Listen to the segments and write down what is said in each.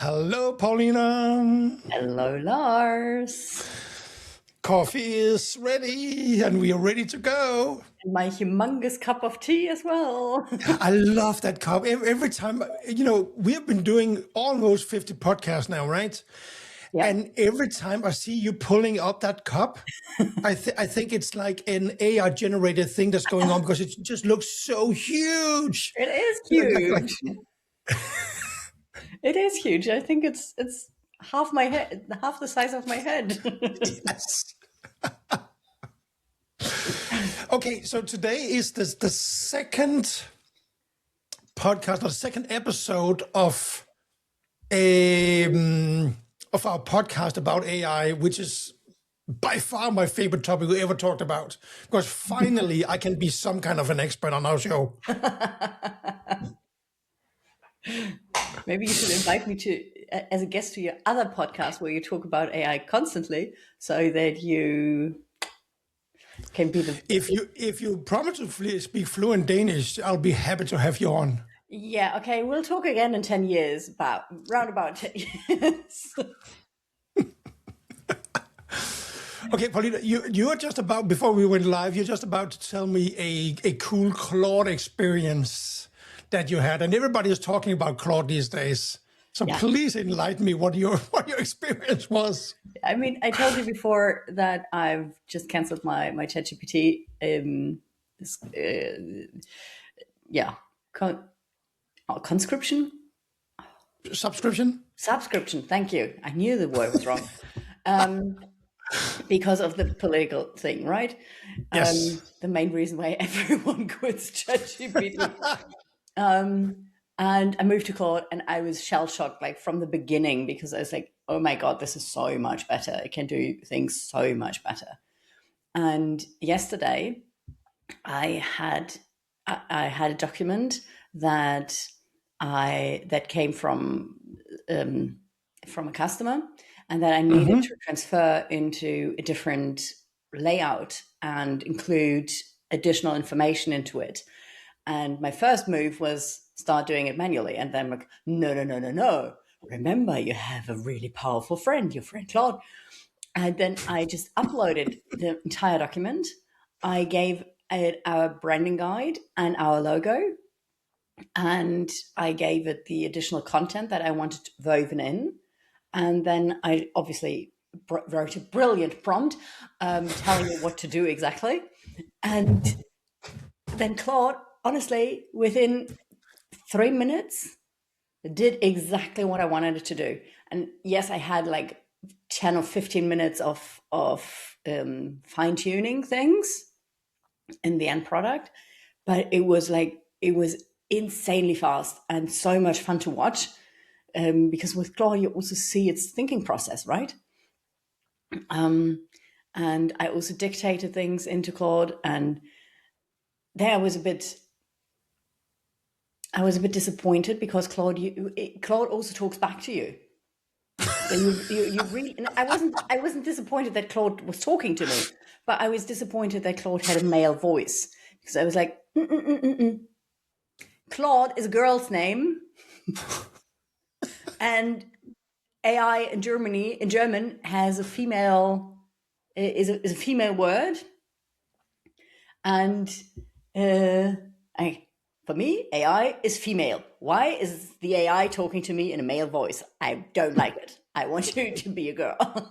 Hello, Paulina. Hello, Lars. Coffee is ready and we are ready to go. And my humongous cup of tea as well. I love that cup. Every time, we have been doing almost 50 podcasts now, right? Yeah. And every time I see you pulling up that cup, I think it's like an AI generated thing that's going on because it just looks so huge. It is Like, huge. It is huge. I think it's half my head, half the size of my head. yes. Okay, so today is the second podcast, or the second episode of our podcast about AI, which is by far my favorite topic we ever talked about. Because finally, I can be some kind of an expert on our show. Maybe you should invite me as a guest to your other podcast where you talk about AI constantly, so that you can be the. If you promise to speak fluent Danish, I'll be happy to have you on. Yeah. Okay. We'll talk again in 10 years. Round about 10 years. Okay, Paulina, you are just about, before we went live, you're just about to tell me a cool Claude experience that you had, and everybody is talking about Claude these days. So Yeah. please enlighten me what your experience was. I mean, I told you before that I've just canceled my ChatGPT. Conscription? Subscription. Thank you. I knew the word was wrong. Because of the political thing, right? Yes. The main reason why everyone quits ChatGPT. And I moved to Claude, and I was shell-shocked, like from the beginning, because I was like, oh my God, this is so much better. It can do things so much better. And yesterday I had a document that came from a customer, and that I needed to transfer into a different layout and include additional information into it. And my first move was start doing it manually. And then I'm like, no. Remember, you have a really powerful friend, your friend Claude. And then I just uploaded the entire document. I gave it our branding guide and our logo. And I gave it the additional content that I wanted woven in. And then I obviously wrote a brilliant prompt telling it what to do exactly. And then Claude, honestly, within 3 minutes, did exactly what I wanted it to do. And yes, I had like 10 or 15 minutes of fine-tuning things in the end product. But it was insanely fast and so much fun to watch. Because with Claude, you also see its thinking process, right? And I also dictated things into Claude, and there I was a bit disappointed because Claude also talks back to you. So you really, and I wasn't disappointed that Claude was talking to me, but I was disappointed that Claude had a male voice, because I was like, Claude is a girl's name. And AI in German has a female, is a female word. And for me, AI is female. Why is the AI talking to me in a male voice? I don't like it. I want you to be a girl.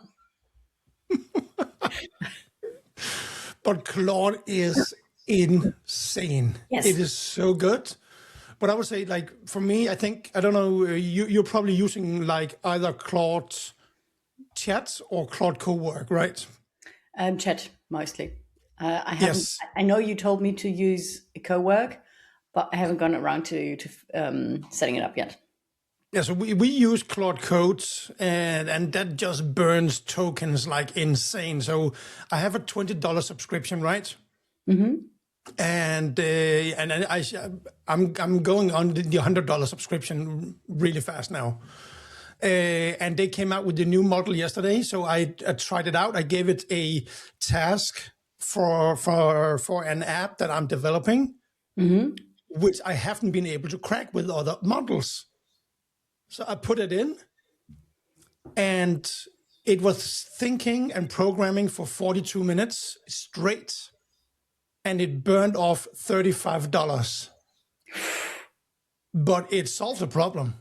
But Claude is insane. Yes. It is so good. But I would say, like, for me, I think, I don't know, you're probably using like either Claude Chat or Claude Co-work, right? Chat mostly. I haven't. Yes. I know you told me to use a co-work, but I haven't gone around to setting it up yet. Yeah, so we use Claude Code, and that just burns tokens like insane. So I have a $20 subscription, right? Mm-hmm. And I'm going on the $100 subscription really fast now. And they came out with the new model yesterday, so I tried it out. I gave it a task for an app that I'm developing, which I haven't been able to crack with other models. So I put it in, and it was thinking and programming for 42 minutes straight, and it burned off $35. But it solved the problem.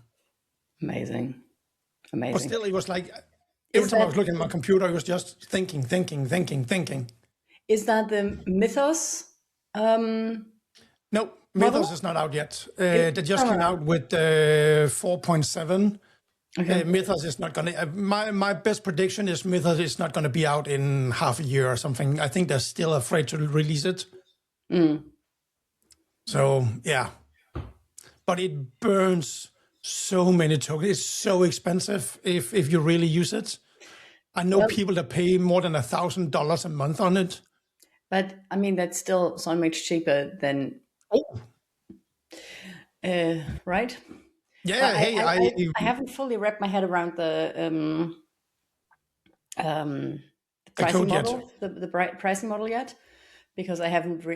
Amazing. But still, it was like every time I was looking at my computer, I was just thinking. Is that the Mythos? No, Mythos is not out yet. They just came out with 4.7. Okay. Mythos is not going to. My best prediction is Mythos is not going to be out in half a year or something. I think they're still afraid to release it. So yeah, but it burns so many tokens. It's so expensive if you really use it. I know people that pay more than $1,000 a month on it. But I mean, that's still so much cheaper than. Right? Yeah. I haven't fully wrapped my head around the pricing model, the pricing model yet, because I haven't.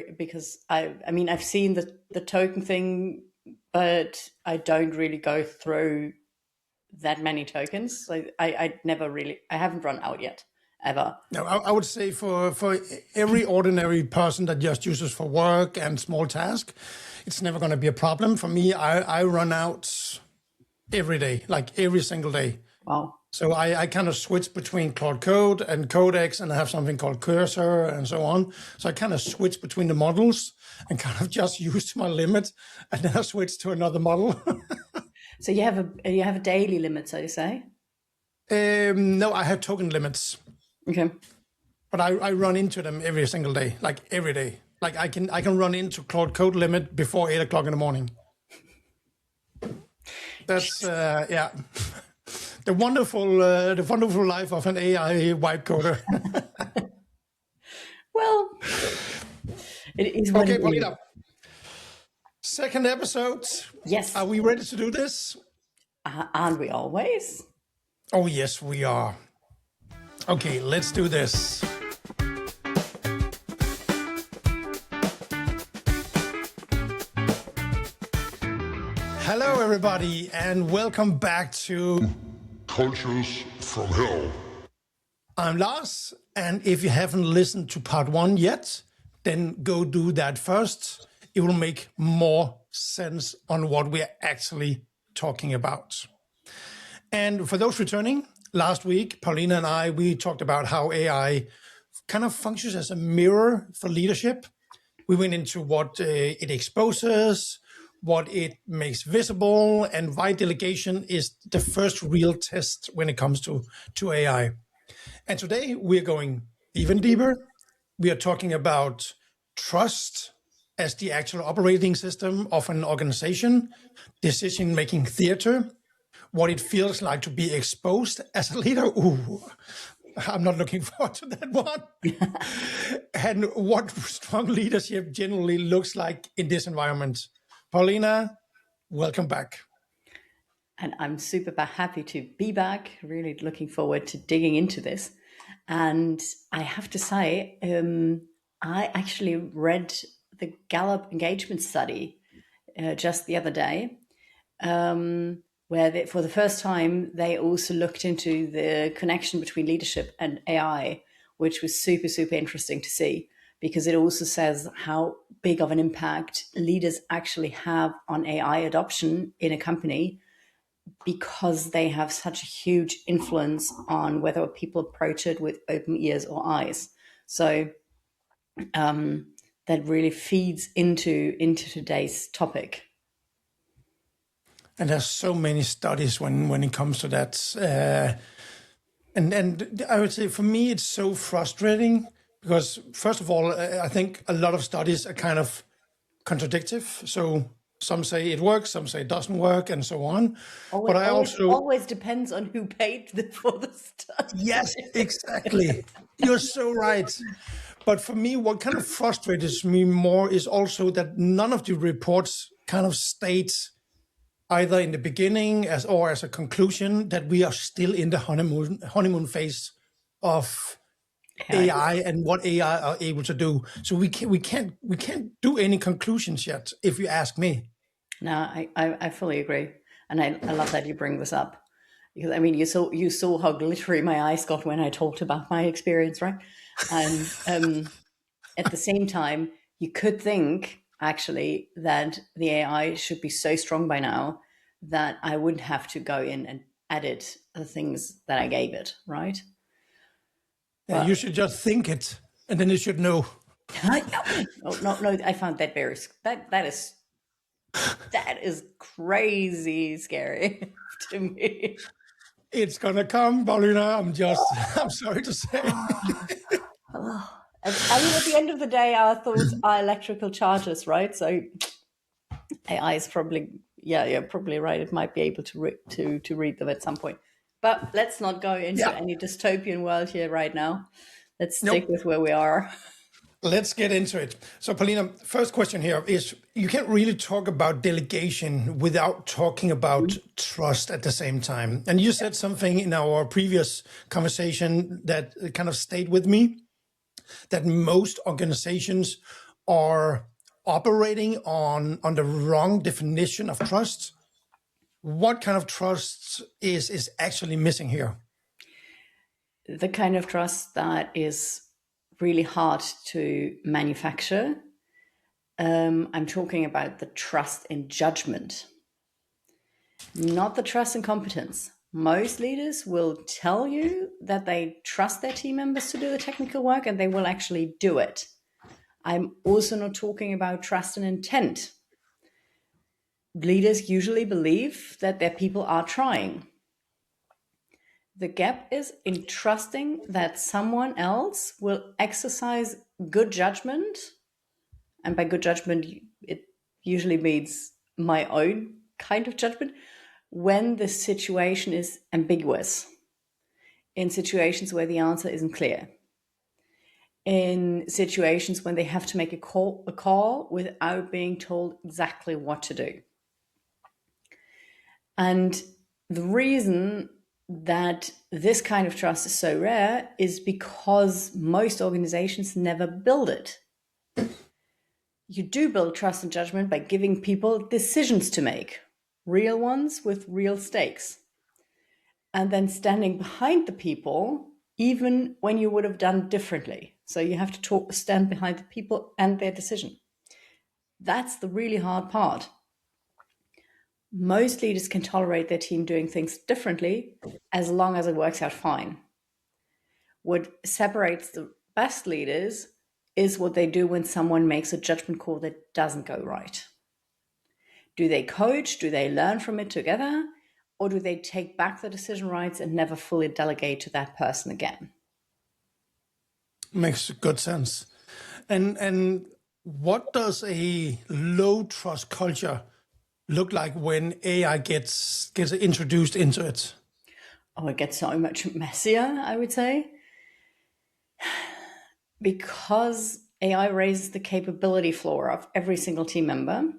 I mean, I've seen the token thing, but I don't really go through that many tokens. So I haven't run out yet, ever. No, I would say for every ordinary person that just uses for work and small task, it's never going to be a problem. For me, I run out every day, like every single day. Wow. So I kind of switch between Claude Code and Codex, and I have something called Cursor and so on. So I kind of switch between the models and kind of just use my limit, and then I switch to another model. So you have a daily limit, so you say? No, I have token limits. Okay. But I run into them every single day, like every day. Like I can run into Claude Code limit before 8 o'clock in the morning. That's the wonderful life of an AI white coder. Well, it is what okay, it is. Paulina. Second episode. Yes. Are we ready to do this? Aren't we always? Oh yes, we are. Okay, let's do this. Hello, everybody, and welcome back to Cultures from Hell. I'm Lars, and if you haven't listened to part 1 yet, then go do that first. It will make more sense on what we're actually talking about. And for those returning, last week, Paulina and we talked about how AI kind of functions as a mirror for leadership. We went into what it exposes, what it makes visible, and why delegation is the first real test when it comes to AI. And today we're going even deeper. We are talking about trust as the actual operating system of an organization, decision-making theater, what it feels like to be exposed as a leader. Ooh, I'm not looking forward to that one. And what strong leadership generally looks like in this environment. Paulina, welcome back. And I'm super happy to be back. Really looking forward to digging into this. And I have to say, I actually read the Gallup engagement study just the other day, where for the first time, they also looked into the connection between leadership and AI, which was super interesting to see, because it also says how big of an impact leaders actually have on AI adoption in a company, because they have such a huge influence on whether people approach it with open ears or eyes. So that really feeds into today's topic. And there's so many studies when it comes to that. And I would say for me, it's so frustrating because, first of all, I think a lot of studies are kind of contradictive. So some say it works, some say it doesn't work, and so on. But I always depends on who paid for the study. Yes, exactly. You're so right. But for me, what kind of frustrates me more is also that none of the reports kind of state either in the beginning or as a conclusion that we are still in the honeymoon phase of AI and what AI are able to do. So we can't do any conclusions yet, if you ask me. No, I fully agree. And I love that you bring this up. Because I mean, you saw how glittery my eyes got when I talked about my experience, right? And at the same time, you could think actually that the AI should be so strong by now that I wouldn't have to go in and edit the things that I gave it, right? Yeah, you should just think it, and then it should know. No, I found that that is crazy scary to me. It's gonna come, Paulina. I'm sorry to say. I mean, at the end of the day, our thoughts are electrical charges, right? So AI is probably, you're probably right. It might be able to read them at some point. But let's not go into any dystopian world here right now. Let's stick with where we are. Let's get into it. So, Paulina, first question here is, you can't really talk about delegation without talking about trust at the same time. And you said something in our previous conversation that kind of stayed with me, that most organizations are operating on the wrong definition of trust. What kind of trust is actually missing here? The kind of trust that is really hard to manufacture. I'm talking about the trust in judgment, not the trust in competence. Most leaders will tell you that they trust their team members to do the technical work, and they will actually do it. I'm also not talking about trust and intent. Leaders usually believe that their people are trying. The gap is in trusting that someone else will exercise good judgment. And by good judgment, it usually means my own kind of judgment when the situation is ambiguous, in situations where the answer isn't clear, in situations when they have to make a call without being told exactly what to do. And the reason that this kind of trust is so rare is because most organizations never build it. You do build trust and judgment by giving people decisions to make, real ones with real stakes, and then standing behind the people even when you would have done differently. So you have to stand behind the people and their decision. That's the really hard part. Most leaders can tolerate their team doing things differently as long as it works out fine. What separates the best leaders is what they do when someone makes a judgment call that doesn't go right. Do they coach? Do they learn from it together? Or do they take back the decision rights and never fully delegate to that person again? Makes good sense. And what does a low trust culture look like when AI gets introduced into it? Oh, it gets so much messier, I would say. Because AI raises the capability floor of every single team member,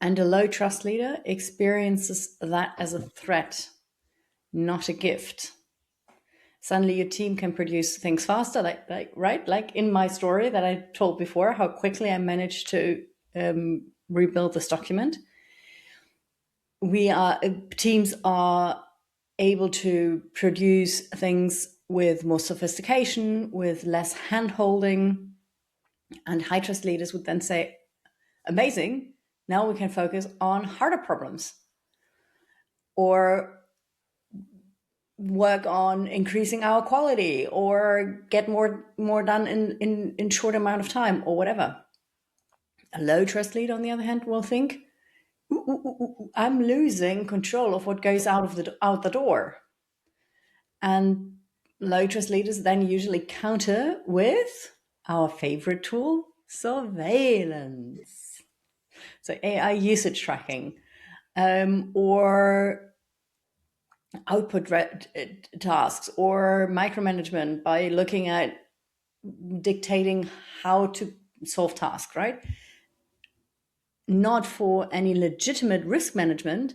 and a low trust leader experiences that as a threat, not a gift. Suddenly your team can produce things faster, like in my story that I told before, how quickly I managed to rebuild this document. Teams are able to produce things with more sophistication, with less hand-holding, and high trust leaders would then say, amazing, now we can focus on harder problems or work on increasing our quality or get more done in short amount of time or whatever. A low trust leader, on the other hand, will think, I'm losing control of what goes out the door. And low trust leaders then usually counter with our favorite tool, surveillance. So AI usage tracking, or output tasks, or micromanagement by looking at dictating how to solve tasks, right? Not for any legitimate risk management,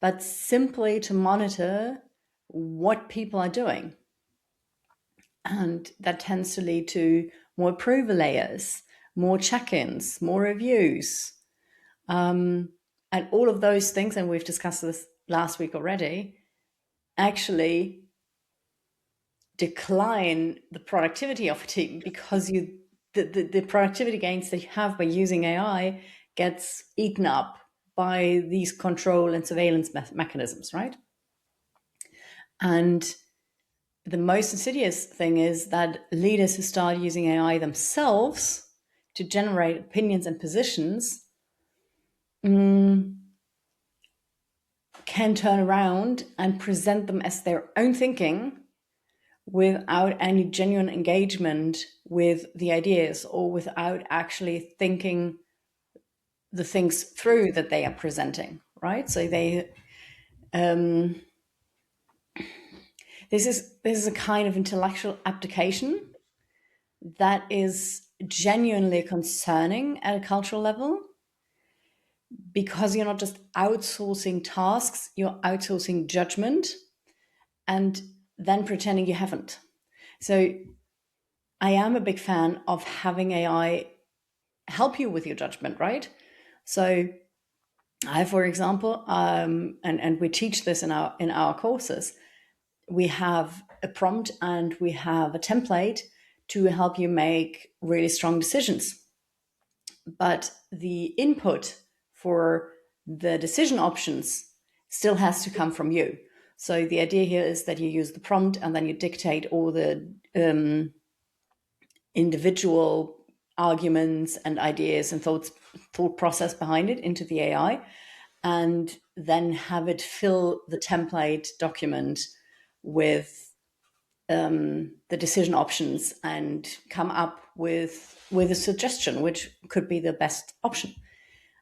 but simply to monitor what people are doing. And that tends to lead to more approval layers, more check-ins, more reviews. And all of those things, and we've discussed this last week already, actually decline the productivity of a team, because the productivity gains that you have by using AI gets eaten up by these control and surveillance mechanisms, right? And the most insidious thing is that leaders who start using AI themselves to generate opinions and positions can turn around and present them as their own thinking without any genuine engagement with the ideas, or without actually thinking the things through that they are presenting, right? So they this is a kind of intellectual abdication that is genuinely concerning at a cultural level, because you're not just outsourcing tasks, you're outsourcing judgment and then pretending you haven't. So I am a big fan of having AI help you with your judgment, right? So I, for example, and we teach this in our courses, we have a prompt and we have a template to help you make really strong decisions. But the input for the decision options still has to come from you. So the idea here is that you use the prompt and then you dictate all the individual arguments and ideas and thought process behind it into the AI, and then have it fill the template document with the decision options and come up with a suggestion which could be the best option.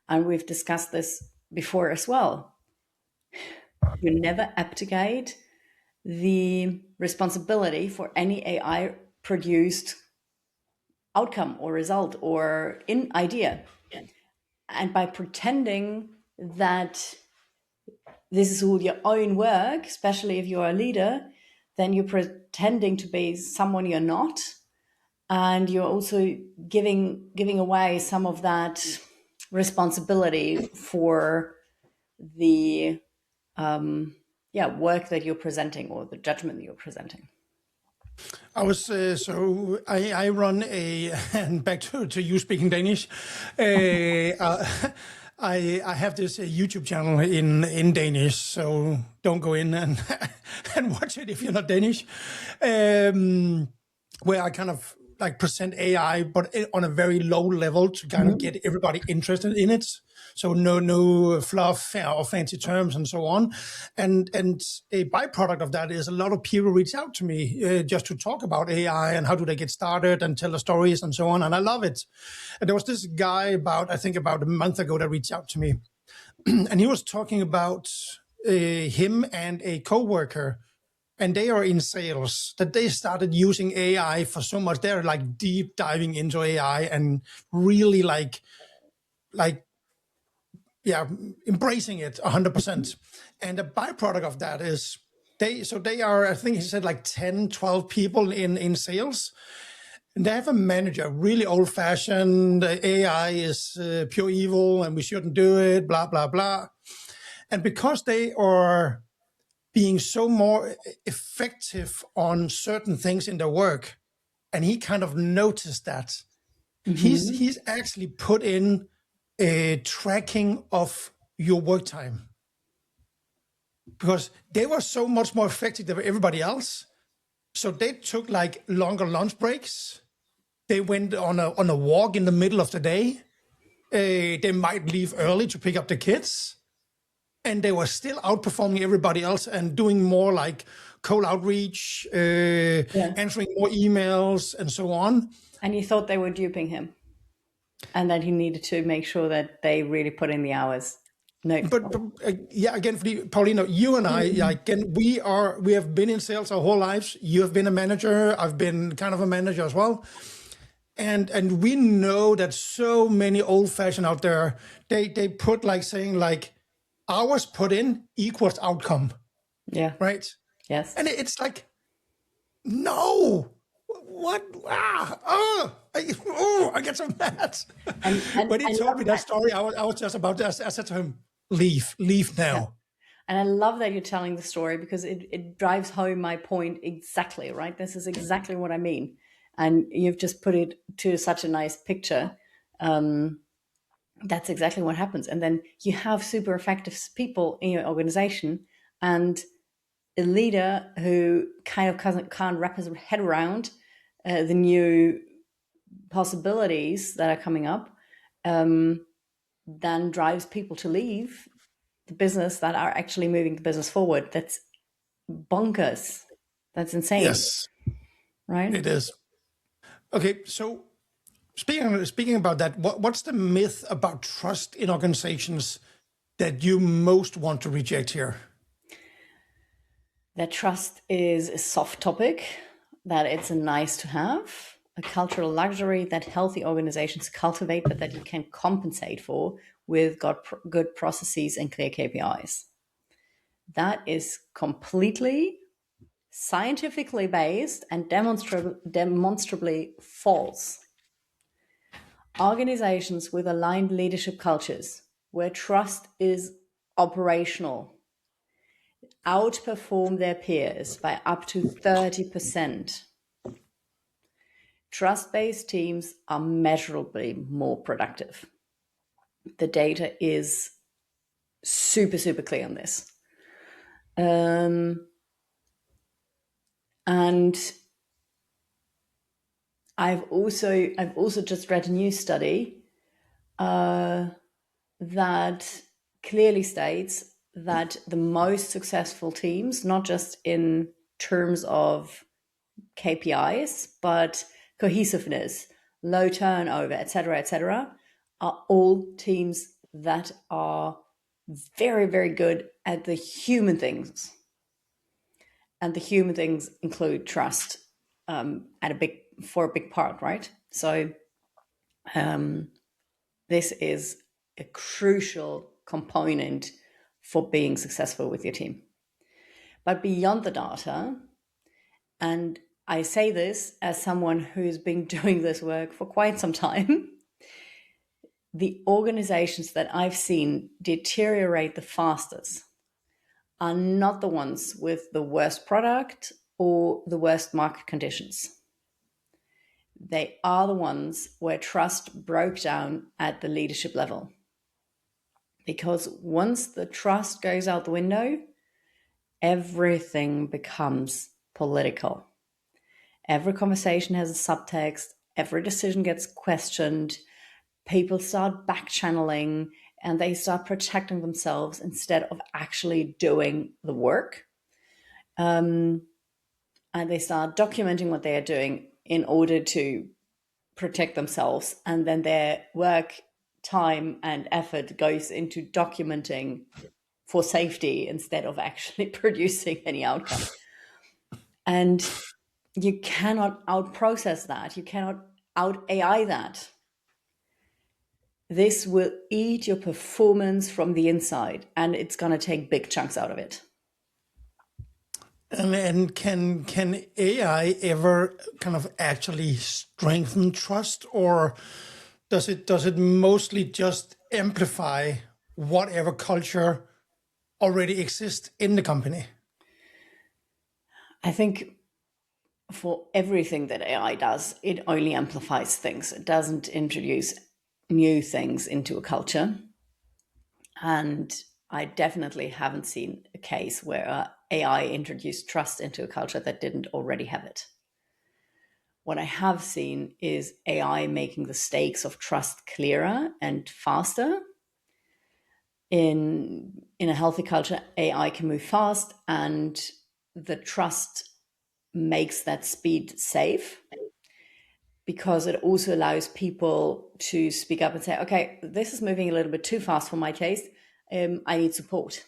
And we've discussed this before as well. You never abdicate the responsibility for any AI produced outcome or result or idea. And by pretending that this is all your own work, especially if you're a leader, then you're pretending to be someone you're not, and you're also giving away some of that responsibility for the work that you're presenting, or the judgment that you're presenting. I was I run a and back to you speaking Danish. I have this YouTube channel in Danish, so don't go in and and watch it if you're not Danish. Where I kind of like present AI, but on a very low level to kind of get everybody interested in it. So no fluff or fancy terms and so on. And a byproduct of that is a lot of people reach out to me just to talk about AI and how do they get started and tell the stories and so on. And I love it. And there was this guy about a month ago that reached out to me, and he was talking about him and a coworker, and they are in sales, that they started using AI for so much. They're like deep diving into AI and really embracing it 100%. And the byproduct of that is they are, I think he said like 10, 12 people in sales. And they have a manager, really old fashioned, AI is pure evil and we shouldn't do it, blah, blah, blah. And because they are being so more effective on certain things in their work, and he kind of noticed that, he's actually put in a tracking of your work time, because they were so much more effective than everybody else. So they took like longer lunch breaks. They went on a walk in the middle of the day. They might leave early to pick up the kids, and they were still outperforming everybody else and doing more like cold outreach, answering more emails and so on. And you thought they were duping him, and that he needed to make sure that they really put in the hours. No, but again, Paulina, you and I, again, we have been in sales our whole lives. You have been a manager. I've been kind of a manager as well. And we know that so many old fashioned out there, they put like saying like hours put in equals outcome. Yeah. Right. Yes. And it's like, no, what? I get so mad. And when he told me that story, I was just about to, I said to him, leave now. And I love that you're telling the story because it drives home my point exactly, right? This is exactly what I mean. And you've just put it to such a nice picture. That's exactly what happens. And then you have super effective people in your organization and a leader who kind of can't wrap his head around the new possibilities that are coming up, then drives people to leave the business that are actually moving the business forward. That's bonkers. That's insane, Yes, right? it is. Okay, so speaking about that, what's the myth about trust in organizations that you most want to reject here? That trust is a soft topic, that it's a nice to have, a cultural luxury that healthy organizations cultivate, but that you can compensate for with good processes and clear KPIs. That is completely scientifically based and demonstrably false. Organizations with aligned leadership cultures, where trust is operational, outperform their peers by up to 30%. Trust-based teams are measurably more productive. The data is super, super clear on this. And I've also just read a new study that clearly states that the most successful teams, not just in terms of KPIs, but cohesiveness, low turnover, etc., are all teams that are very, very good at the human things. And the human things include trust for a big part, right? So this is a crucial component for being successful with your team. But beyond the data, and I say this as someone who's been doing this work for quite some time, the organizations that I've seen deteriorate the fastest are not the ones with the worst product or the worst market conditions. They are the ones where trust broke down at the leadership level. Because once the trust goes out the window, everything becomes political. Every conversation has a subtext, every decision gets questioned, people start back channeling and they start protecting themselves instead of actually doing the work. And they start documenting what they are doing in order to protect themselves. And then their work, time, and effort goes into documenting for safety instead of actually producing any outcome. And you cannot out-process that. You cannot out-AI that. This will eat your performance from the inside, and it's going to take big chunks out of it. And can AI ever kind of actually strengthen trust, or does it mostly just amplify whatever culture already exists in the company? I think for everything that AI does, it only amplifies things. It doesn't introduce new things into a culture. And I definitely haven't seen a case where AI introduced trust into a culture that didn't already have it. What I have seen is AI making the stakes of trust clearer and faster. In a healthy culture, AI can move fast, and the trust makes that speed safe because it also allows people to speak up and say, okay, this is moving a little bit too fast for my taste. I need support.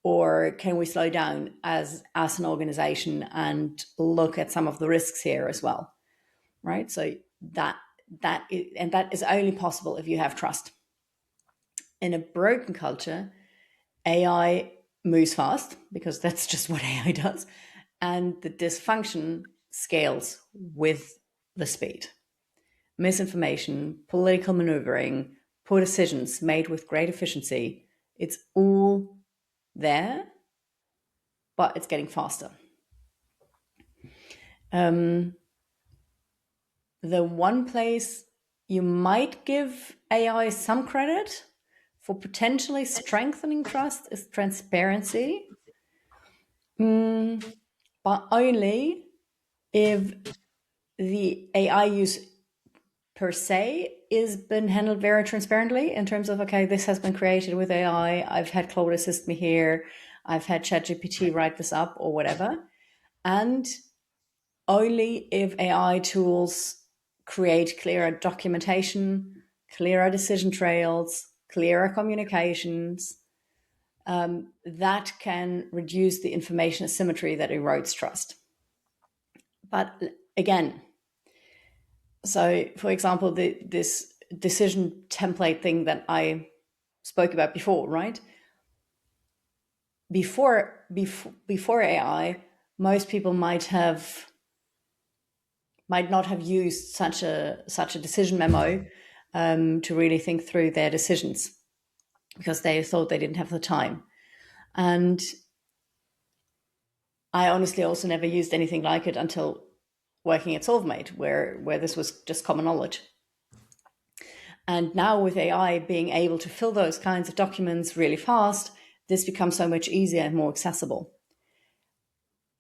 Or can we slow down as an organization and look at some of the risks here as well, right? So that is only possible if you have trust. In a broken culture, AI moves fast because that's just what AI does, and the dysfunction scales with the speed. Misinformation, political maneuvering, poor decisions made with great efficiency, it's all there, but it's getting faster. The one place you might give AI some credit for potentially strengthening trust is transparency, but only if the AI use per se is been handled very transparently in terms of, okay, this has been created with AI, I've had Claude assist me here, I've had ChatGPT write this up or whatever. And only if AI tools create clearer documentation, clearer decision trails, clearer communications, that can reduce the information asymmetry that erodes trust. But again, so for example, this decision template thing that I spoke about before, right? Before AI, most people might not have used such a decision memo to really think through their decisions because they thought they didn't have the time. And I honestly also never used anything like it until working at Solvemate, where this was just common knowledge. And now with AI being able to fill those kinds of documents really fast, this becomes so much easier and more accessible.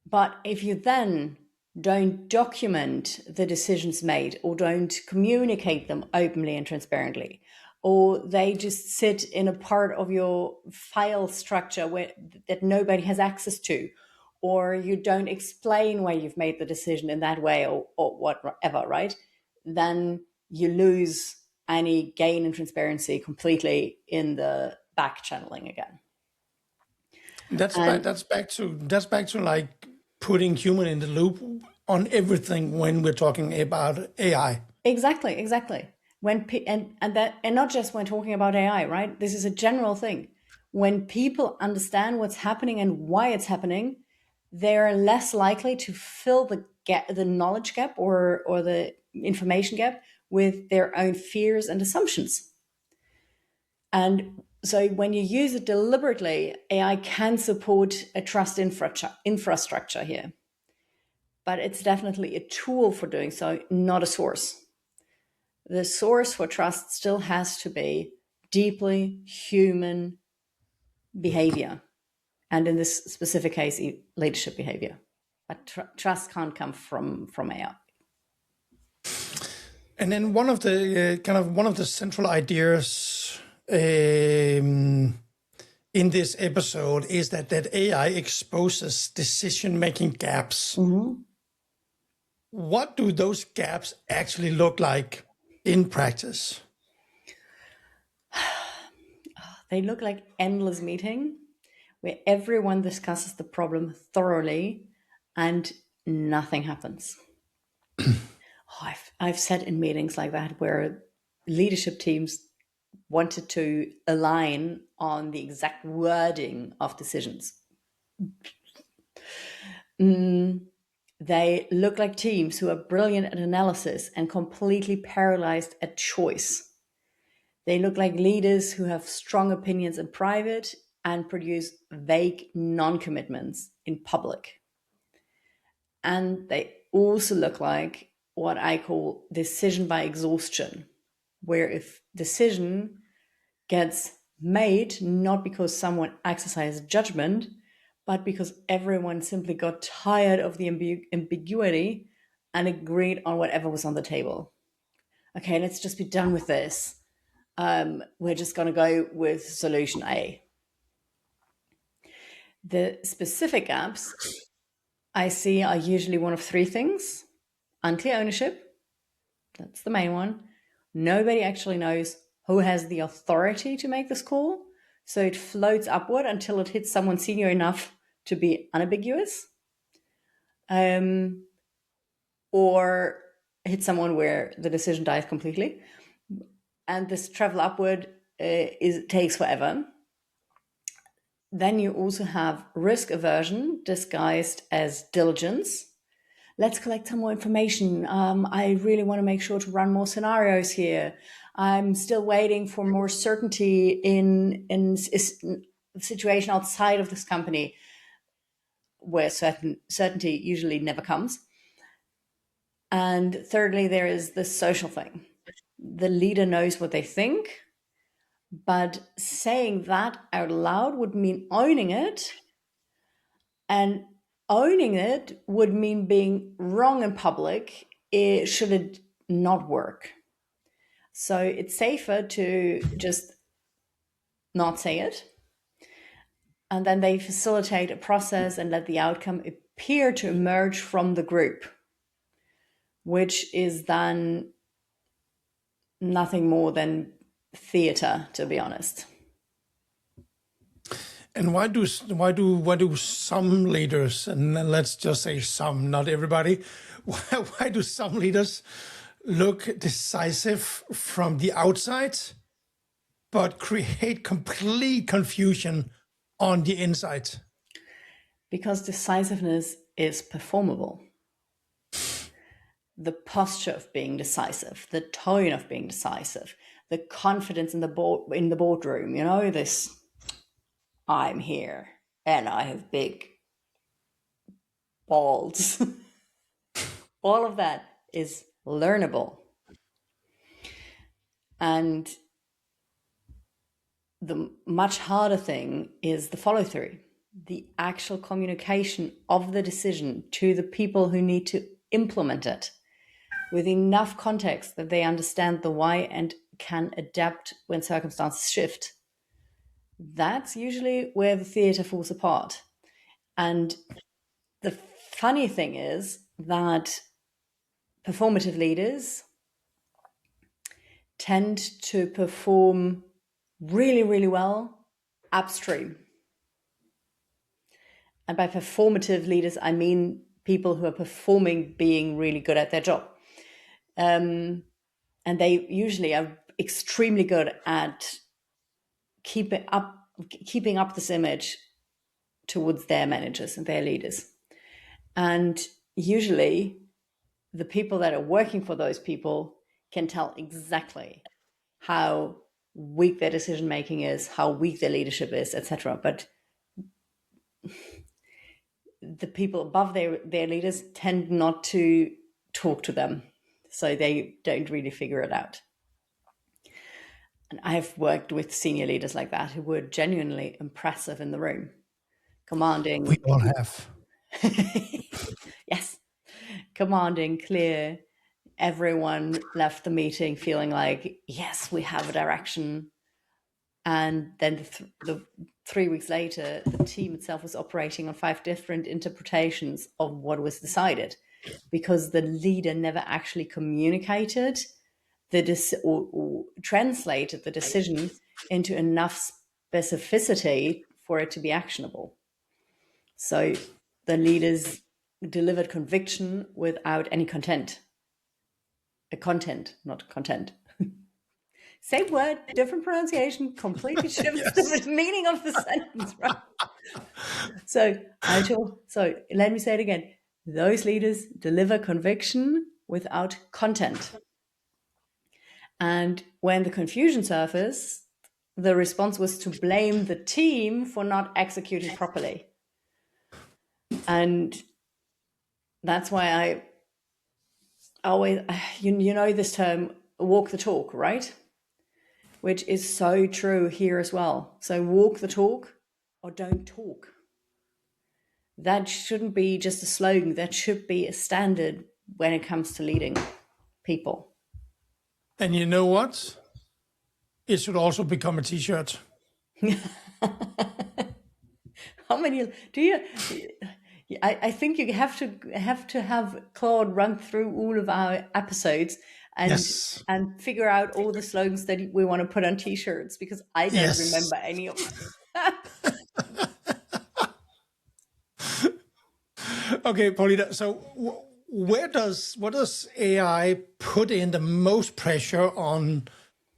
But if you then don't document the decisions made or don't communicate them openly and transparently, or they just sit in a part of your file structure that nobody has access to, or you don't explain why you've made the decision in that way or whatever, right? Then you lose any gain in transparency completely in the back channeling again. That's back to like putting human in the loop on everything when we're talking about AI. Exactly. And not just when talking about AI, right? This is a general thing. When people understand what's happening and why it's happening, they're less likely to fill the knowledge gap or the information gap with their own fears and assumptions. And so when you use it deliberately, AI can support a trust infrastructure here. But it's definitely a tool for doing so, not a source. The source for trust still has to be deeply human behavior. And in this specific case, leadership behavior. But trust can't come from AI. And then one of the central ideas in this episode is that AI exposes decision-making gaps. Mm-hmm. What do those gaps actually look like in practice? They look like endless meeting where everyone discusses the problem thoroughly and nothing happens. I've sat in meetings like that where leadership teams wanted to align on the exact wording of decisions. They look like teams who are brilliant at analysis and completely paralyzed at choice. They look like leaders who have strong opinions in private and produce vague non-commitments in public. And they also look like what I call decision by exhaustion, where if decision gets made not because someone exercised judgment, but because everyone simply got tired of the ambiguity and agreed on whatever was on the table. Okay, let's just be done with this. We're just going to go with solution A. The specific gaps I see are usually one of three things. Unclear ownership, that's the main one. Nobody actually knows who has the authority to make this call, so it floats upward until it hits someone senior enough to be unambiguous, or hit someone where the decision dies completely. And this travel upward takes forever. Then you also have risk aversion disguised as diligence. Let's collect some more information. I really want to make sure to run more scenarios here. I'm still waiting for more certainty in situation outside of this company where certainty usually never comes. And thirdly, there is the social thing. The leader knows what they think, but saying that out loud would mean owning it. And owning it would mean being wrong in public, should it not work. So it's safer to just not say it. And then they facilitate a process and let the outcome appear to emerge from the group, which is then nothing more than theater, to be honest. And why do some leaders, and let's just say some, not everybody, why do some leaders look decisive from the outside, but create complete confusion on the inside? Because decisiveness is performable. The posture of being decisive, the tone of being decisive, the confidence in the boardroom, this, I'm here and I have big balls. All of that is learnable. And the much harder thing is the follow through, the actual communication of the decision to the people who need to implement it with enough context that they understand the why and can adapt when circumstances shift. That's usually where the theater falls apart. And the funny thing is that performative leaders tend to perform really, really well upstream. And by performative leaders, I mean people who are performing being really good at their job. And they usually are extremely good at keeping up this image towards their managers and their leaders. And usually the people that are working for those people can tell exactly how weak their decision making is, how weak their leadership is, etc. But the people above their leaders tend not to talk to them, so they don't really figure it out. And I've worked with senior leaders like that who were genuinely impressive in the room, commanding. We all have. Yes, commanding, clear. Everyone left the meeting feeling like, yes, we have a direction. And then the 3 weeks later, the team itself was operating on 5 different interpretations of what was decided, because the leader never actually communicated or translated the decision into enough specificity for it to be actionable. So the leaders delivered conviction without any content. Content, not content. Same word, different pronunciation, completely shifts the meaning of the sentence, right? So let me say it again. Those leaders deliver conviction without content. And when the confusion surfaced, the response was to blame the team for not executing properly. And that's why I always, this term, walk the talk, right? Which is so true here as well. So walk the talk or don't talk. That shouldn't be just a slogan. That should be a standard when it comes to leading people. And you know what? It should also become a t-shirt. How many do you? I think you have to have Claude run through all of our episodes and figure out all the slogans that we want to put on t-shirts, because I don't remember any of them. Okay, Paulina. So what does AI put in the most pressure on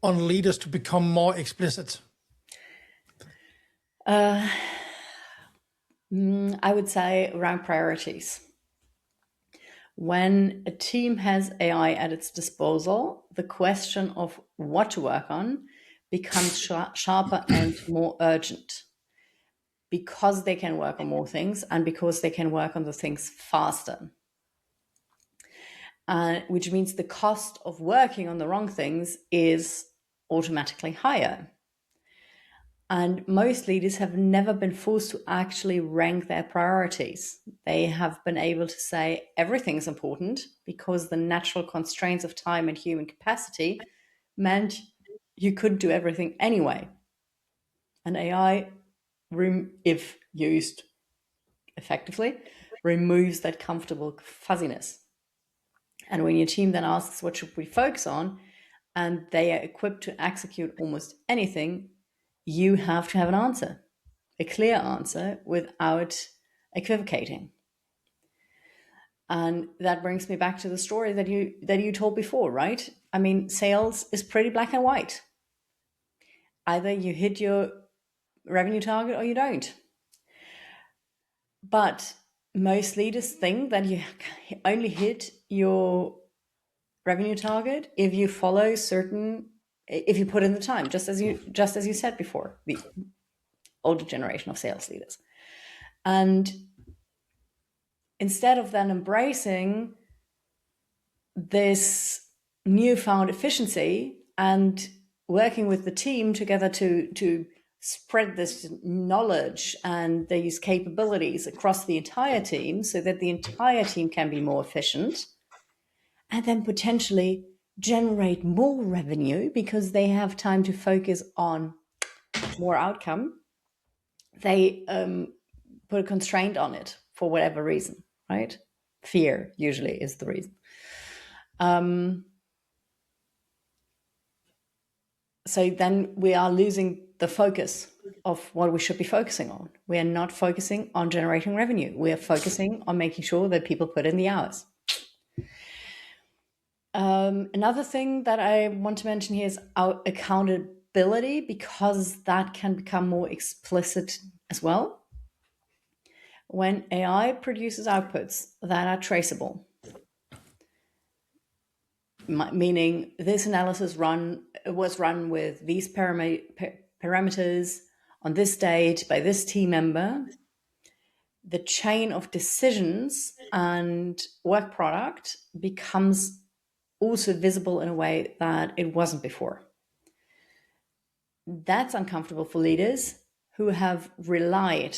leaders to become more explicit? I would say around priorities. When a team has AI at its disposal, the question of what to work on becomes sharper and more urgent. because they can work on more things and because they can work on the things faster. Which means the cost of working on the wrong things is automatically higher. And most leaders have never been forced to actually rank their priorities. They have been able to say everything's important because the natural constraints of time and human capacity meant you couldn't do everything anyway. And AI, if used effectively, removes that comfortable fuzziness. And when your team then asks, what should we focus on? And they are equipped to execute almost anything, you have to have an answer, a clear answer without equivocating. And that brings me back to the story that you told before, right? I mean, sales is pretty black and white. Either you hit your revenue target or you don't. But most leaders think that you only hit your revenue target if you follow if you put in the time, just as you said before, the older generation of sales leaders. And instead of then embracing this newfound efficiency and working with the team together to spread this knowledge and these capabilities across the entire team so that the entire team can be more efficient and then potentially generate more revenue because they have time to focus on more outcome, they put a constraint on it for whatever reason, right? Fear usually is the reason. So then we are losing the focus of what we should be focusing on. We are not focusing on generating revenue. We are focusing on making sure that people put in the hours. Another thing that I want to mention here is our accountability, because that can become more explicit as well. When AI produces outputs that are traceable, meaning this analysis was run with these parameters on this date by this team member, the chain of decisions and work product becomes also visible in a way that it wasn't before. That's uncomfortable for leaders who have relied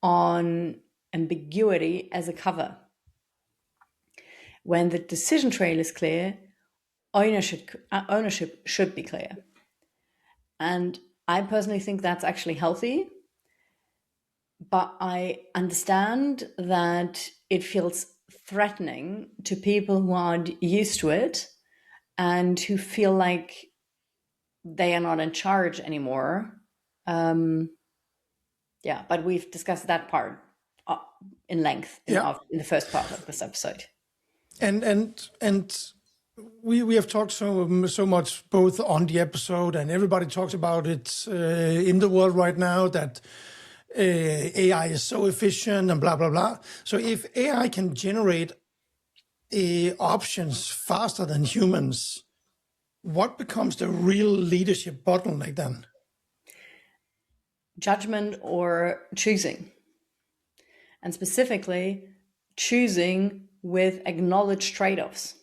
on ambiguity as a cover. When the decision trail is clear, ownership should be clear. And I personally think that's actually healthy, but I understand that it feels threatening to people who aren't used to it and who feel like they are not in charge anymore. But we've discussed that part in length in the first part of this episode. And we have talked so much both on the episode, and everybody talks about it in the world right now, that AI is so efficient and blah, blah, blah. So if AI can generate options faster than humans, what becomes the real leadership bottleneck then? Judgment or choosing. And specifically, choosing with acknowledged trade-offs.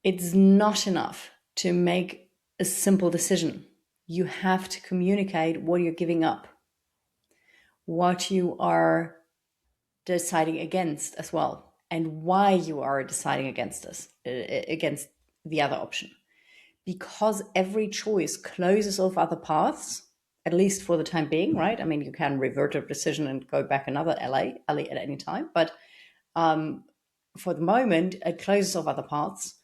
It's not enough to make a simple decision. You have to communicate what you're giving up, what you are deciding against as well, and why you are deciding against the other option. Because every choice closes off other paths, at least for the time being, right? I mean, you can revert a decision and go back another alley at any time, but for the moment, it closes off other paths,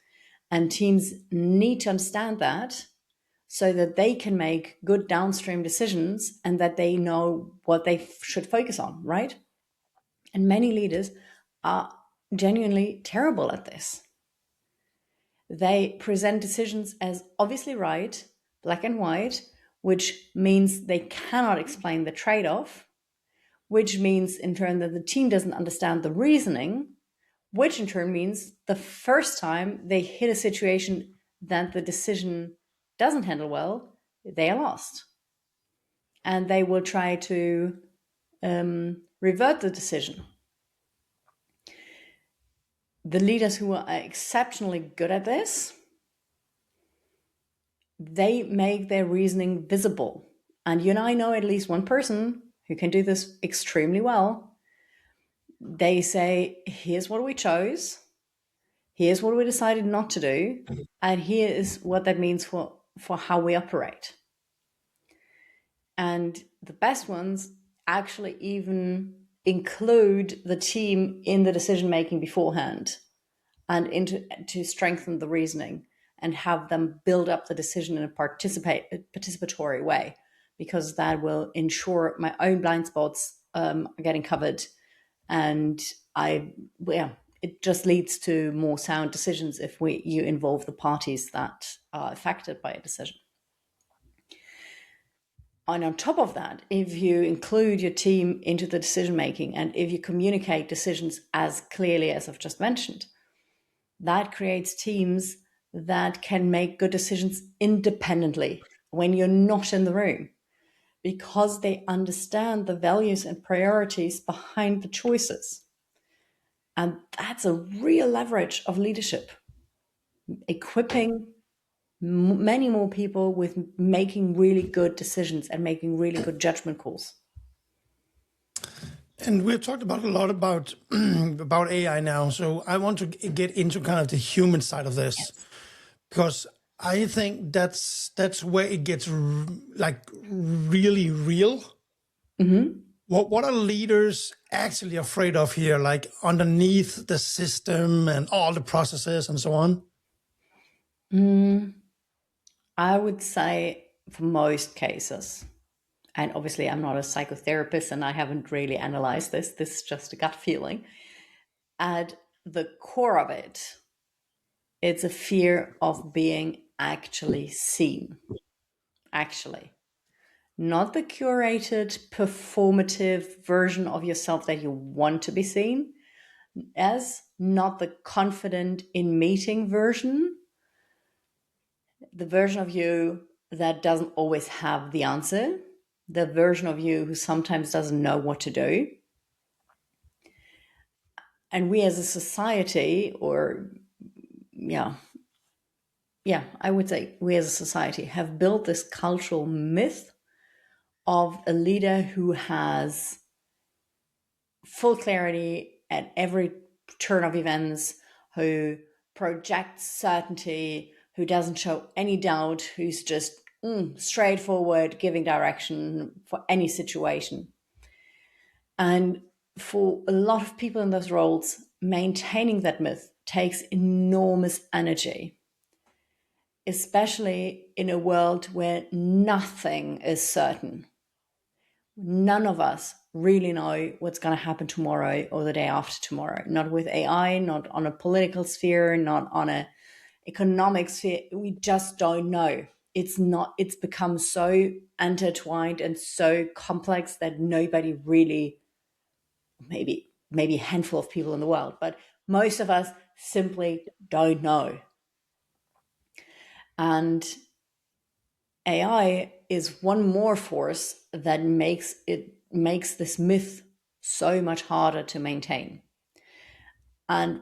and teams need to understand that so that they can make good downstream decisions and that they know what they should focus on, right? And many leaders are genuinely terrible at this. They present decisions as obviously right, black and white, which means they cannot explain the trade-off, which means in turn that the team doesn't understand the reasoning, which in turn means the first time they hit a situation that the decision doesn't handle well, they are lost. and they will try to revert the decision. The leaders who are exceptionally good at this, they make their reasoning visible. And you and I know at least one person who can do this extremely well. They say, here's what we chose, here's what we decided not to do, and here is what that means for how we operate. And the best ones actually even include the team in the decision making beforehand and to strengthen the reasoning and have them build up the decision in a participatory way, because that will ensure my own blind spots are getting covered, and it just leads to more sound decisions if you involve the parties that are affected by a decision. And on top of that, if you include your team into the decision making and if you communicate decisions as clearly as I've just mentioned, that creates teams that can make good decisions independently when you're not in the room, because they understand the values and priorities behind the choices. And that's a real leverage of leadership, equipping many more people with making really good decisions and making really good judgment calls. And we've talked about a lot about about AI now, so I want to get into kind of the human side of this, Yes. because I think that's where it gets like really real. Mm-hmm. What are leaders actually afraid of here, like underneath the system and all the processes and so on? I would say for most cases, and obviously I'm not a psychotherapist and I haven't really analyzed this is just a gut feeling. At the core of it, it's a fear of being actually seen. Actually. Not the curated, performative version of yourself that you want to be seen, as not the confident in meeting version, the version of you that doesn't always have the answer, the version of you who sometimes doesn't know what to do. And we as a society, I would say we as a society have built this cultural myth of a leader who has full clarity at every turn of events, who projects certainty, who doesn't show any doubt, who's just straightforward, giving direction for any situation. And for a lot of people in those roles, maintaining that myth takes enormous energy, especially in a world where nothing is certain. None of us really know what's going to happen tomorrow or the day after tomorrow. Not with AI, not on a political sphere, not on an economic sphere. We just don't know. It's become so intertwined and so complex that nobody really, maybe a handful of people in the world, but most of us simply don't know. And AI is one more force that makes this myth so much harder to maintain. And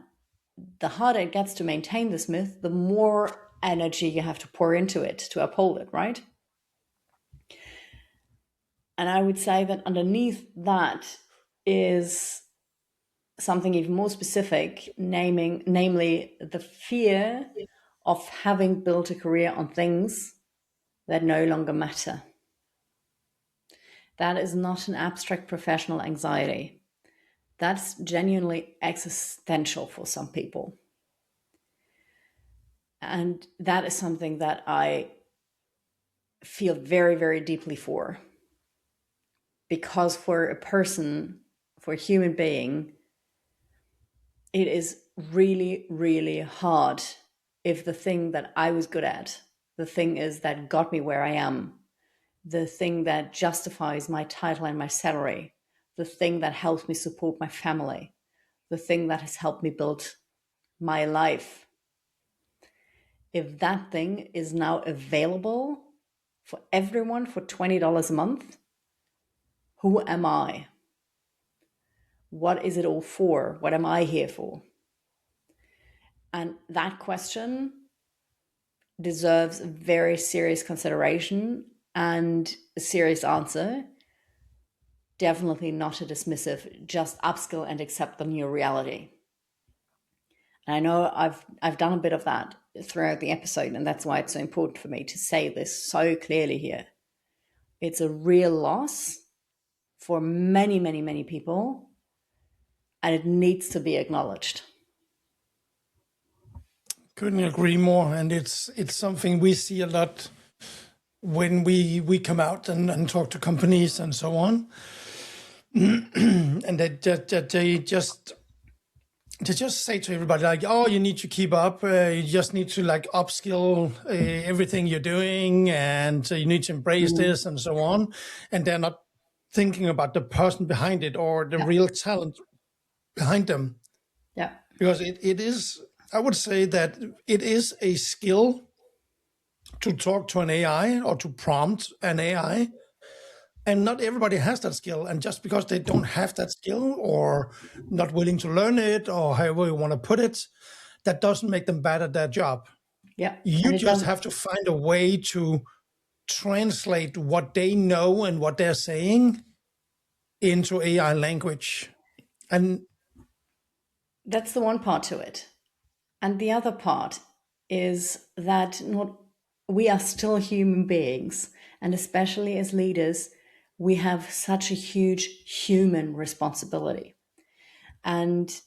the harder it gets to maintain this myth, the more energy you have to pour into it to uphold it, right? And I would say that underneath that is something even more specific, namely the fear of having built a career on things that no longer matter. That is not an abstract professional anxiety. That's genuinely existential for some people. And that is something that I feel very, very deeply for. Because for a person, for a human being, it is really, really hard if the thing that I was good at, the thing is that got me where I am, the thing that justifies my title and my salary, the thing that helps me support my family, the thing that has helped me build my life. If that thing is now available for everyone for $20 a month, Who am I? What is it all for? What am I here for? And that question deserves very serious consideration and a serious answer. Definitely not a dismissive, just upskill and accept the new reality. And I know I've done a bit of that throughout the episode, and that's why it's so important for me to say this so clearly here. It's a real loss for many, many, many people, and it needs to be acknowledged. Couldn't agree more. And it's something we see a lot when we come out and talk to companies and so on. And they just say to everybody like, oh, you need to keep up. You just need to like upskill everything you're doing, and you need to embrace this and so on. And they're not thinking about the person behind it or the real talent behind them. Yeah. Because it is, I would say that it is a skill to talk to an AI or to prompt an AI. And not everybody has that skill. And just because they don't have that skill or not willing to learn it or however you want to put it, that doesn't make them bad at their job. Yeah. You just have to find a way to translate what they know and what they're saying into AI language. And that's the one part to it. And the other part is that we are still human beings. And especially as leaders, we have such a huge human responsibility. And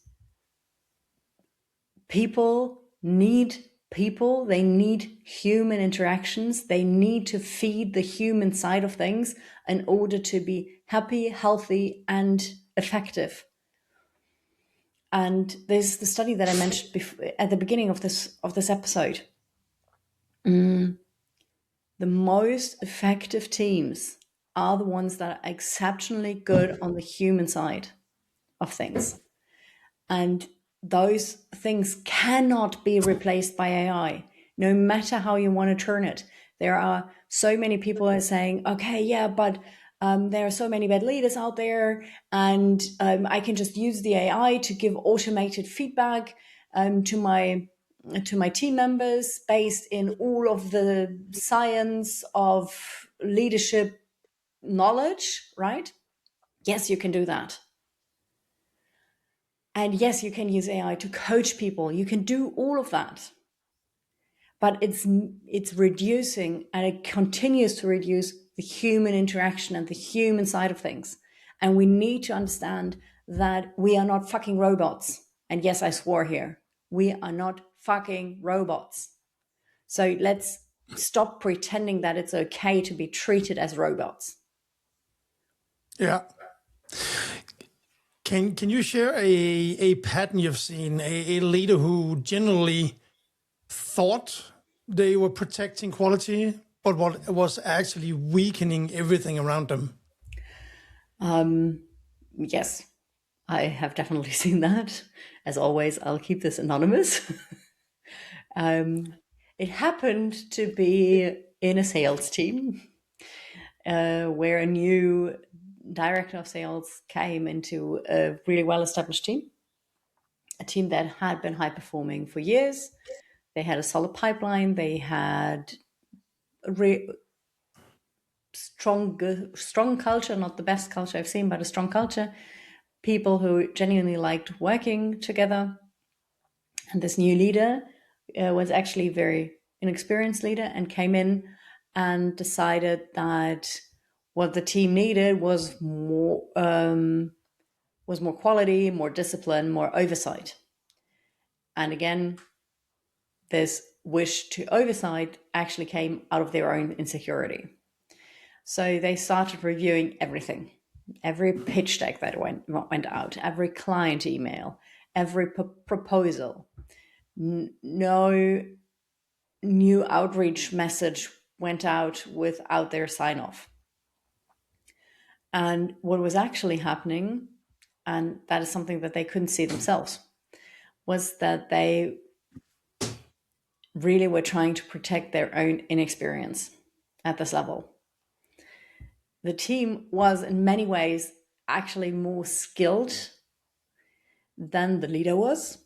people need people, they need human interactions, they need to feed the human side of things in order to be happy, healthy, and effective. And there's the study that I mentioned at the beginning of this episode. The most effective teams are the ones that are exceptionally good on the human side of things. And those things cannot be replaced by AI, no matter how you want to turn it. There are so many people who are saying, okay, yeah, but there are so many bad leaders out there, and I can just use the AI to give automated feedback to my team members based in all of the science of leadership knowledge, right? Yes, you can do that. And yes, you can use AI to coach people. You can do all of that. But it's reducing, and it continues to reduce the human interaction and the human side of things. And we need to understand that we are not fucking robots. And yes, I swore here. We are not fucking robots. So let's stop pretending that it's okay to be treated as robots. yeah. Can you share a pattern you've seen, a leader who generally thought they were protecting quality, but what was actually weakening everything around them? Yes, I have definitely seen that. As always, I'll keep this anonymous. It happened to be in a sales team where a new director of sales came into a really well-established team, a team that had been high-performing for years. They had a solid pipeline. They had a strong culture, not the best culture I've seen, but a strong culture. People who genuinely liked working together. And this new leader was actually a very inexperienced leader and came in and decided that what the team needed was more quality, more discipline, more oversight. And again, this wish to oversight actually came out of their own insecurity. So they started reviewing everything, every pitch deck that went out, every client email, every proposal. No new outreach message went out without their sign off. And what was actually happening, and that is something that they couldn't see themselves, was that they really were trying to protect their own inexperience at this level. the team was in many ways actually more skilled than the leader was.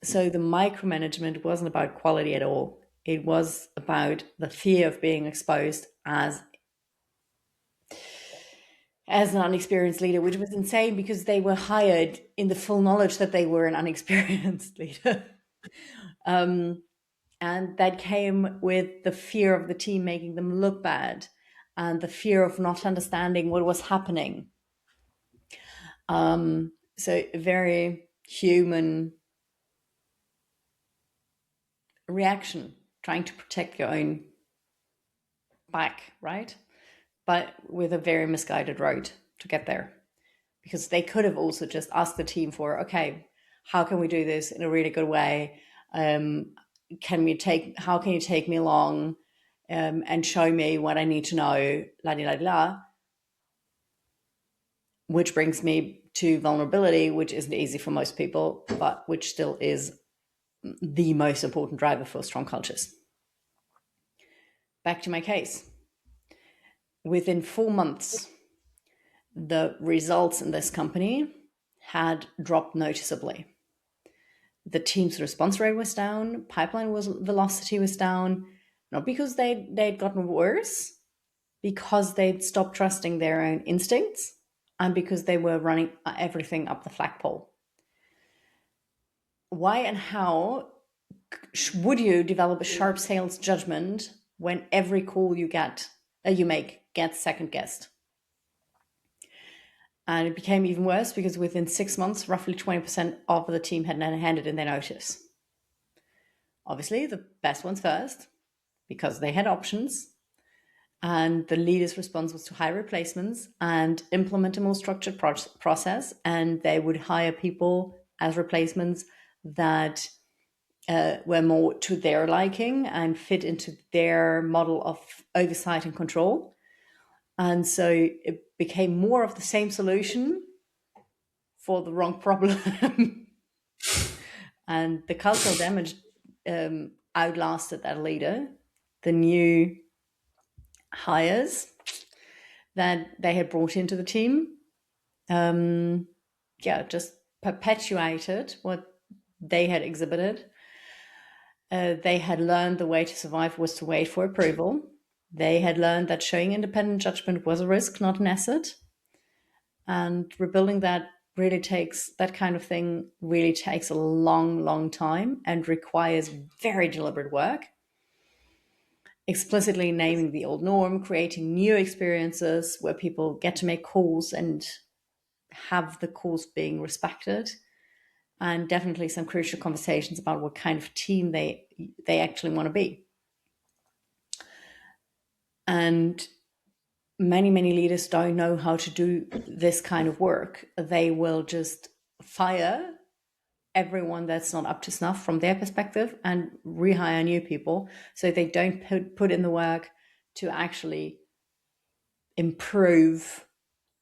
So the micromanagement wasn't about quality at all. It was about the fear of being exposed as an unexperienced leader, which was insane because they were hired in the full knowledge that they were an unexperienced leader. And that came with the fear of the team making them look bad and the fear of not understanding what was happening. So a very human reaction, trying to protect your own back, right? But with a very misguided road to get there. Because they could have also just asked the team for, okay, how can we do this in a really good way? How can you take me along and show me what I need to know, la di la di la. Which brings me to vulnerability, which isn't easy for most people, but which still is the most important driver for strong cultures. Back to my case. Within 4 months, the results in this company had dropped noticeably. The team's response rate was down, velocity was down, not because they'd gotten worse, because they'd stopped trusting their own instincts and because they were running everything up the flagpole. Why and how would you develop a sharp sales judgment when every call you make gets second guessed? And it became even worse because within 6 months, roughly 20% of the team had handed in their notice. Obviously, the best ones first, because they had options. And the leader's response was to hire replacements and implement a more structured process. And they would hire people as replacements that were more to their liking and fit into their model of oversight and control. And so it became more of the same solution for the wrong problem. And the cultural damage outlasted that leader. The new hires that they had brought into the team, just perpetuated what they had exhibited. They had learned the way to survive was to wait for approval. They had learned that showing independent judgment was a risk, not an asset. And rebuilding that kind of thing really takes a long, long time and requires very deliberate work. Explicitly naming the old norm, creating new experiences where people get to make calls and have the calls being respected, and definitely some crucial conversations about what kind of team they actually want to be. And many leaders don't know how to do this kind of work. They will just fire everyone that's not up to snuff from their perspective and rehire new people, so they don't put in the work to actually improve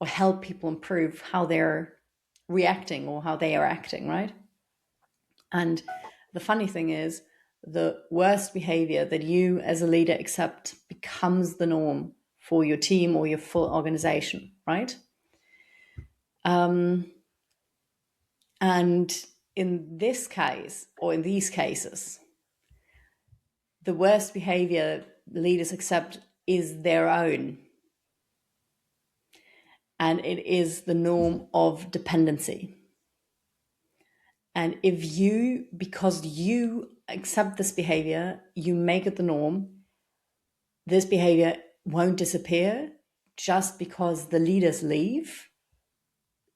or help people improve how they're reacting or how they are acting, right? And the funny thing is, the worst behavior that you as a leader accept becomes the norm for your team or your full organization, right? And in this case, or in these cases, the worst behavior leaders accept is their own. And it is the norm of dependency. And if because you accept this behavior, you make it the norm, this behavior won't disappear just because the leaders leave.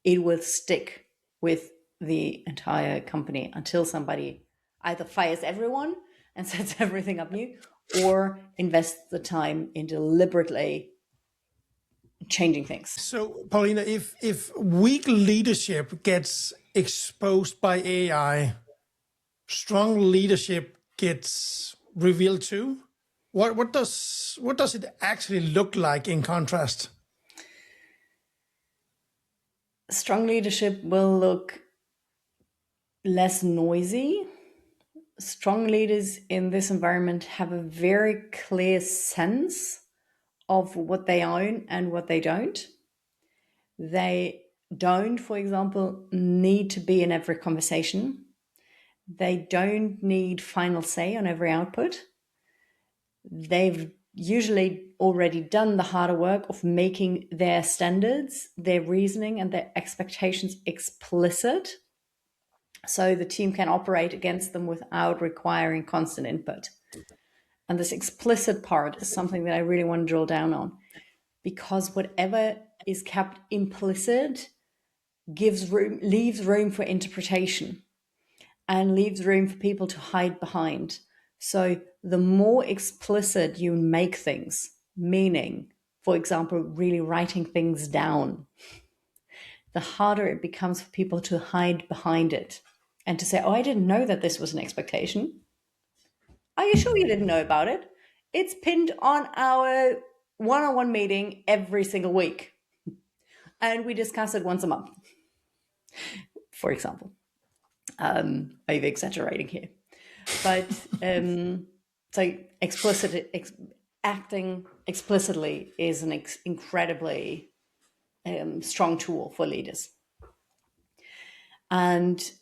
It will stick with the entire company until somebody either fires everyone and sets everything up new, or invests the time in deliberately changing things. So, Paulina, if weak leadership gets exposed by AI, strong leadership gets revealed too. What does it actually look like in contrast? Strong leadership will look less noisy. Strong leaders in this environment have a very clear sense of what they own and what they don't. They don't, for example, need to be in every conversation. They don't need final say on every output. They've usually already done the harder work of making their standards, their reasoning, and their expectations explicit, so the team can operate against them without requiring constant input. And this explicit part is something that I really want to drill down on, because whatever is kept implicit leaves room for interpretation and leaves room for people to hide behind. So the more explicit you make things, meaning, for example, really writing things down, the harder it becomes for people to hide behind it and to say, oh, I didn't know that this was an expectation. Are you sure you didn't know about it? It's pinned on our one-on-one meeting every single week. And we discuss it once a month, for example. Over exaggerating here. But so acting explicitly is an incredibly strong tool for leaders. And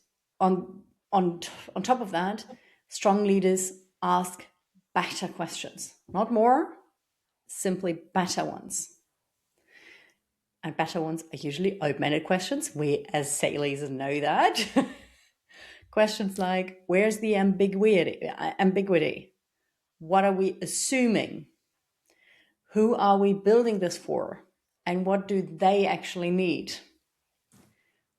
on top of that, strong leaders ask better questions, not more, simply better ones. And better ones are usually open-ended questions. We as sailors know that. Questions like, where's the ambiguity? What are we assuming? Who are we building this for? And what do they actually need?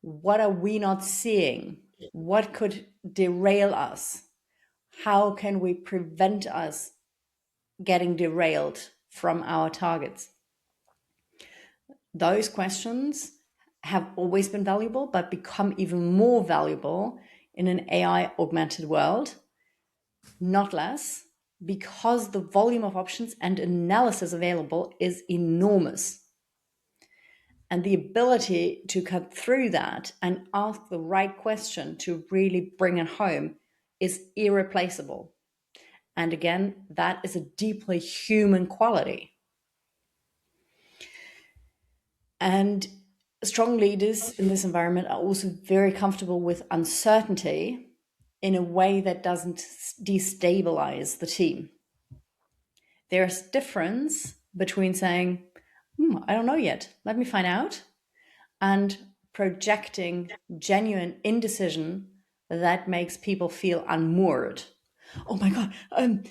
What are we not seeing? What could derail us? How can we prevent us getting derailed from our targets? Those questions have always been valuable, but become even more valuable in an AI augmented world, not less, because the volume of options and analysis available is enormous. And the ability to cut through that and ask the right question to really bring it home is irreplaceable. And again, that is a deeply human quality. And strong leaders in this environment are also very comfortable with uncertainty in a way that doesn't destabilize the team. There's a difference between saying, I don't know yet, let me find out, and projecting genuine indecision that makes people feel unmoored. Oh my God, I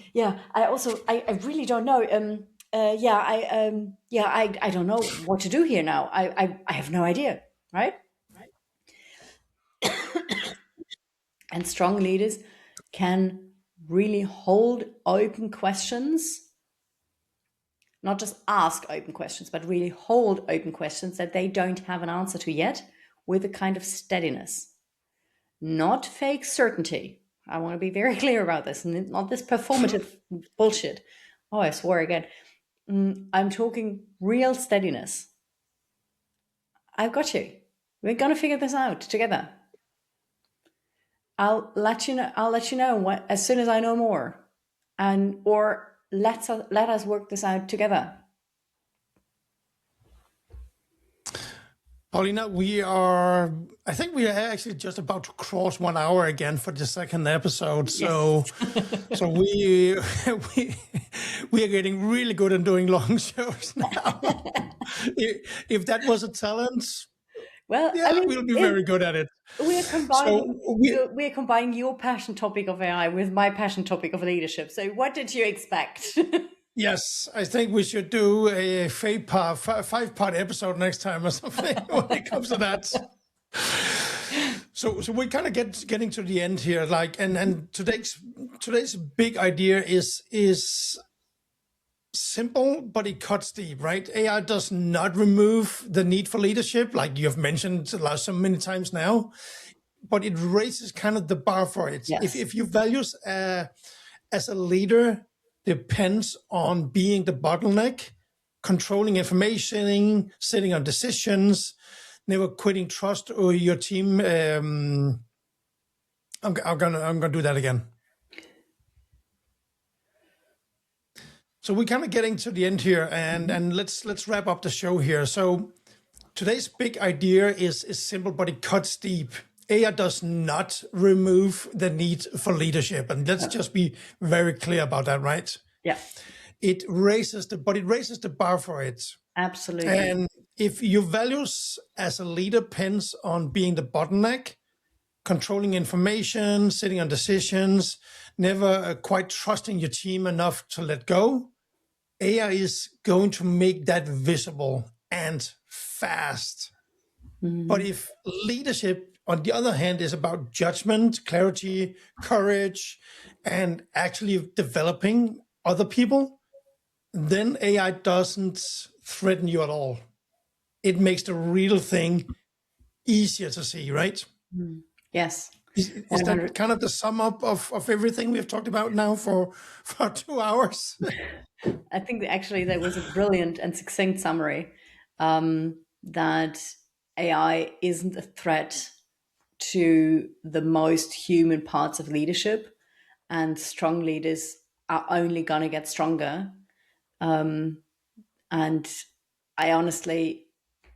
really don't know. I don't know what to do here now. I have no idea, right? And strong leaders can really hold open questions, not just ask open questions, but really hold open questions that they don't have an answer to yet, with a kind of steadiness, not fake certainty. I want to be very clear about this, and not this performative bullshit. Oh, I swore again. I'm talking real steadiness. I've got you. We're going to figure this out together. I'll let you know as soon as I know more, or let us work this out together. Paulina, I think we are actually just about to cross 1 hour again for the second episode. So, yes. so we are getting really good at doing long shows now. If that was a talent, well, yeah, we'll be very good at it. We are combining your passion topic of AI with my passion topic of leadership. So, what did you expect? Yes, I think we should do a five-part episode next time or something when it comes to that. So we're kind of getting to the end here, and today's big idea is simple, but it cuts deep, right? AI does not remove the need for leadership, like you've mentioned so many times now, but it raises kind of the bar for it. Yes. If your values as a leader depends on being the bottleneck, controlling information, sitting on decisions, never quitting trust or your team. I'm gonna do that again. So we're kind of getting to the end here, and let's wrap up the show here. So today's big idea is simple, but it cuts deep. AI does not remove the need for leadership, and let's just be very clear about that, right? Yeah, It raises the bar for it. absolutely. And if your values as a leader depends on being the bottleneck, controlling information, sitting on decisions, never quite trusting your team enough to let go, AI is going to make that visible and fast. But if leadership, on the other hand, is about judgment, clarity, courage, and actually developing other people, then AI doesn't threaten you at all. It makes the real thing easier to see, right? Yes. Is that kind of the sum up of everything we've talked about now for 2 hours? I think that actually that was a brilliant and succinct summary, that AI isn't a threat to the most human parts of leadership, and strong leaders are only going to get stronger. And I honestly,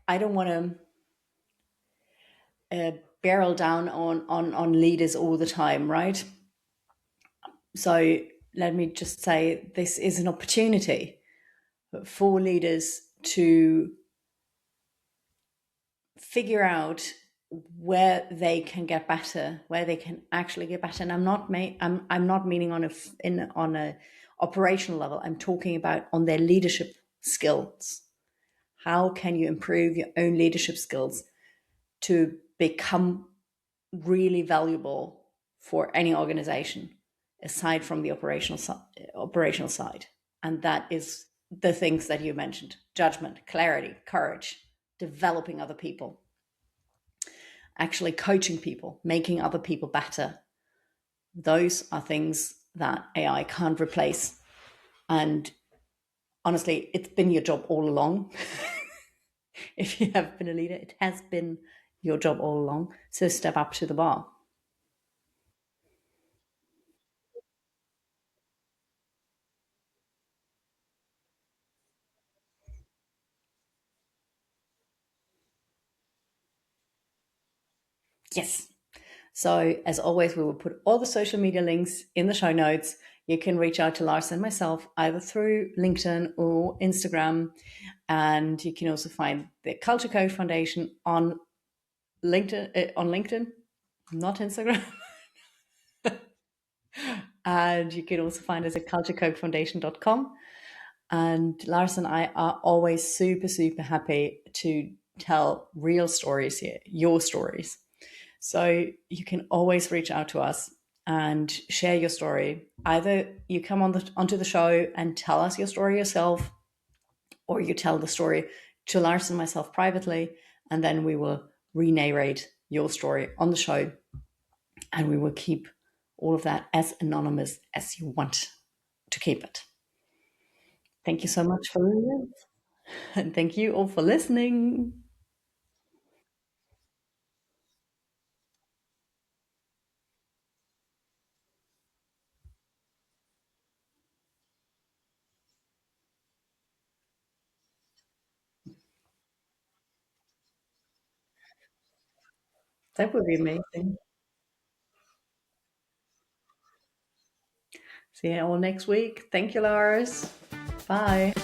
I don't want to barrel down on leaders all the time, right? So let me just say this is an opportunity for leaders to figure out where they can get better, where they can actually get better. And I'm not meaning on a operational level. I'm talking about on their leadership skills. How can you improve your own leadership skills to become really valuable for any organization, aside from the operational side? And that is the things that you mentioned: judgment, clarity, courage, developing other people, actually coaching people, making other people better. Those are things that AI can't replace. And honestly, it's been your job all along. If you have been a leader, it has been your job all along. So step up to the bar. Yes. So, as always, we will put all the social media links in the show notes. You can reach out to Lars and myself either through LinkedIn or Instagram. And you can also find the Culture Code Foundation on LinkedIn, not Instagram. And you can also find us at culturecodefoundation.com. And Lars and I are always super, super happy to tell real stories here, your stories. So you can always reach out to us and share your story. Either you come onto the show and tell us your story yourself, or you tell the story to Lars and myself privately, and then we will re-narrate your story on the show, and we will keep all of that as anonymous as you want to keep it. Thank you so much for listening, and thank you all for listening. That would be amazing. See you all next week. Thank you, Lars. Bye.